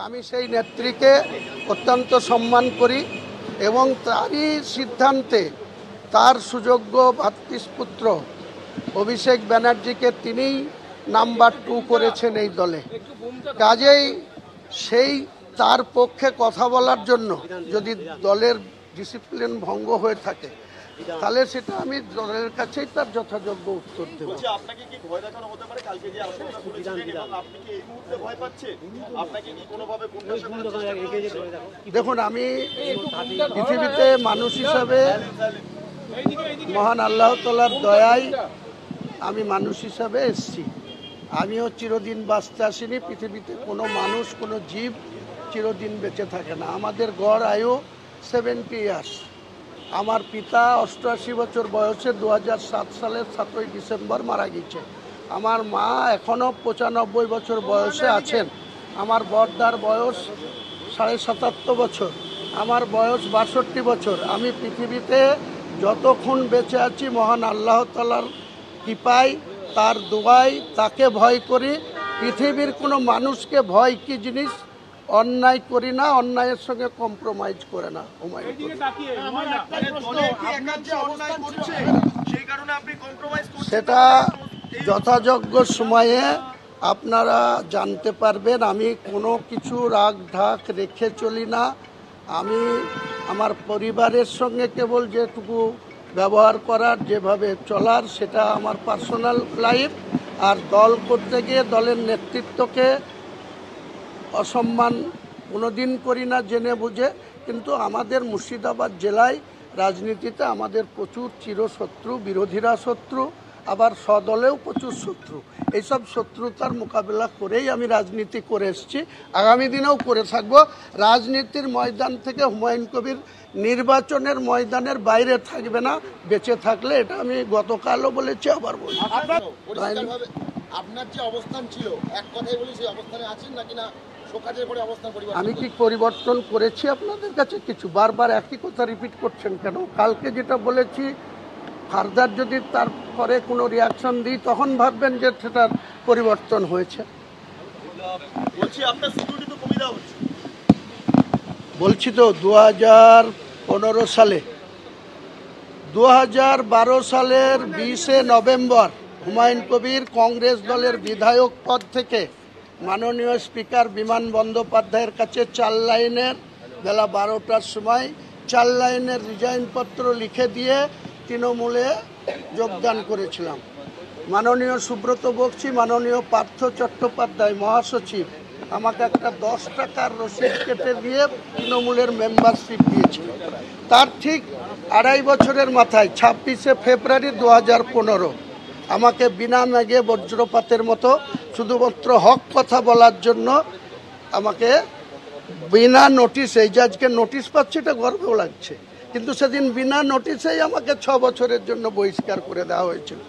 আমি সেই নেত্রীকে অত্যন্ত সম্মান করি এবং তারই সিদ্ধান্তে তার সুযোগ্য ভ্রাতৃপুত্র অভিষেক ব্যানার্জিকে তিনিই নাম্বার 2 করেছেন এই দলে। কাজেই সেই তার পক্ষে কথা বলার জন্য যদি দলের ডিসিপ্লিন ভঙ্গ হয়ে থাকে তাহলে সেটা আমি দলের কাছেই তার যথাযোগ্য উত্তর দেব। দেখুন, আমি পৃথিবীতে মানুষ হিসাবে মহান আল্লাহ তাআলার দয়ায় আমি মানুষ হিসাবে এসেছি। আমিও চিরদিন বাঁচতে আসিনি। পৃথিবীতে কোনো মানুষ, কোনো জীব চিরদিন বেঁচে থাকে না। আমাদের গড় আয়ু 70 ইয়ার্স। আমার পিতা 88 বছর বয়সে 2007 সালের 7ই ডিসেম্বর মারা গেছে। আমার মা এখনও 95 বছর বয়সে আছেন। আমার বড়দার বয়স 77.5 বছর, আমার বয়স 62 বছর। আমি পৃথিবীতে যতক্ষণ বেঁচে আছি মহান আল্লাহ তাআলার কৃপায়, তার দোয়ায় তাকে ভয় করি। পৃথিবীর কোনো মানুষকে ভয় কি জিনিস অন্যায় করি না, অন্যায়ের সঙ্গে কম্প্রোমাইজ করে না। সেটা যথাযোগ্য সময়ে আপনারা জানতে পারবেন। আমি কোনো কিছু রাগ ঢাক রেখে চলি না। আমি আমার পরিবারের সঙ্গে কেবল যেটুকু ব্যবহার করার, যেভাবে চলার, সেটা আমার পার্সোনাল লাইফ। আর দল করতে গিয়ে দলের নেতৃত্বকে অসম্মান কোনোদিন করি না জেনে বুঝে। কিন্তু আমাদের মুর্শিদাবাদ জেলায় রাজনীতিতে আমাদের প্রচুর চিরশত্রু, বিরোধীরা শত্রু, আবার স্বদলেও প্রচুর শত্রু। এইসব শত্রুতার মোকাবিলা করেই আমি রাজনীতি করে এসেছি, আগামী দিনেও করে থাকবো। রাজনীতির ময়দান থেকে হুমায়ুন কবির নির্বাচনের ময়দানের বাইরে থাকবে না, বেঁচে থাকলে। এটা আমি গতকালও বলেছি, আবার বলছি। আপনার যে অবস্থান ছিল, এক কথাই বলি, সেই অবস্থানে আছেন নাকি না শোকাজের পরে অবস্থান পরিবর্তন? আমি কি পরিবর্তন করেছি আপনাদের কাছে কিছু? বারবার একই কথা রিপিট করছেন কেন? কালকে যেটা বলেছি ফার্দার যদি তারপরে কোনো রিয়াকশন দিই তখন ভাববেন যে সেটার পরিবর্তন হয়েছে। বলছি তো 2015 সালে, 2012 সালের 20 নভেম্বর হুমায়ুন কবির কংগ্রেস দলের বিধায়ক পদ থেকে মাননীয় স্পিকার বিমান বন্দ্যোপাধ্যায়ের কাছে 4 লাইনের, বেলা 12টার সময় 4 লাইনের রিজাইনপত্র লিখে দিয়ে তৃণমূলে যোগদান করেছিলাম। মাননীয় সুব্রত বক্সী, মাননীয় পার্থ চট্টোপাধ্যায় মহাসচিব আমাকে একটা 10 টাকার রসিদ কেটে দিয়ে তৃণমূলের মেম্বারশিপ দিয়েছিল। তার ঠিক 2.5 বছরের মাথায় 26শে ফেব্রুয়ারি 2015 আমাকে বিনা মেঘে বজ্রপাতের মতো শুধুমাত্র হক কথা বলার জন্য আমাকে বিনা নোটিশে, এই যে আজকে নোটিশ পাচ্ছি এটা গর্বও লাগছে, কিন্তু সেদিন বিনা নোটিশেই আমাকে 6 বছরের জন্য বহিষ্কার করে দেওয়া হয়েছিল।